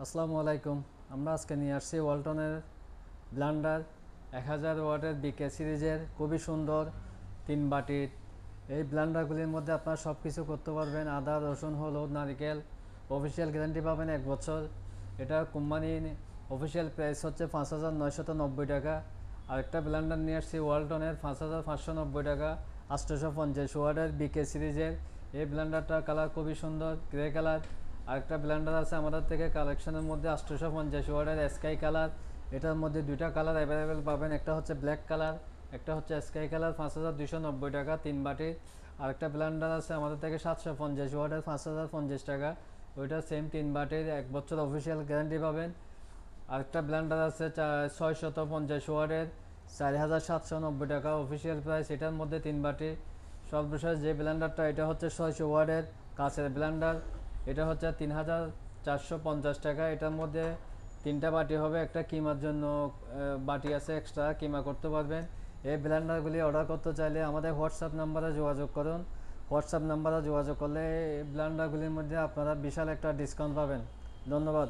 আসসালামু আলাইকুম। আমরা আজকে নিয়ে আসছি ওয়ালটনের ব্লেন্ডার 1000 ওয়াটের বিকে সিরিজের খুবই সুন্দর 3 বাটির। এই ব্লেন্ডারগুলির মধ্যে আপনারা সব কিছু করতে পারবেন, আদা রসুন হলুদ নারকেল। অফিসিয়াল গ্যারান্টি পাবেন 1 বছর। এটা কোম্পানি অফিসিয়াল প্রাইস হচ্ছে 5990 টাকা। আরেকটা ব্লেন্ডার নিয়ে আসছি ওয়ালটনের 5590 টাকা, 850 ওয়াটের বিকে সিরিজের। এই ব্লেন্ডারটার কালার খুবই সুন্দর, গ্রে কালার। আরেকটা ব্লেন্ডার আছে আমাদের থেকে কালেকশনের মধ্যে 850 ওয়াটের স্কাই কালার। এটার মধ্যে দুইটা কালার অ্যাভেলেবেল পাবেন, একটা হচ্ছে ব্ল্যাক কালার, একটা হচ্ছে স্কাই কালার। 5290 টাকা 3 বাটির। আরেকটা ব্লেন্ডার আছে আমাদের থেকে 750 ওয়াটের, 5050 টাকা। ওইটা সেম 3 বাটির, 1 বছর অফিসিয়াল গ্যারান্টি পাবেন। আরেকটা ব্লেন্ডার আছে 650 ওয়াটের, 4790 টাকা অফিসিয়াল প্রাইস। এটার মধ্যে 3 বাটি। সর্বশেষ যে ব্লেন্ডারটা, এটা হচ্ছে 600 ওয়াটের কাচের ব্লেন্ডার। এটা হচ্ছে 3450 টাকা। এটার মধ্যে 3টা বাটি হবে, একটা কিমার জন্য বাটি আছে, এক্সট্রা কিমা করতে পারবেন। এই ব্লেন্ডারগুলি অর্ডার করতে চাইলে আমাদের হোয়াটসঅ্যাপ নাম্বারে যোগাযোগ করুন। হোয়াটসঅ্যাপ নাম্বারে যোগাযোগ করলে এই ব্লেন্ডারগুলির মধ্যে আপনারা বিশাল একটা ডিসকাউন্ট পাবেন। ধন্যবাদ।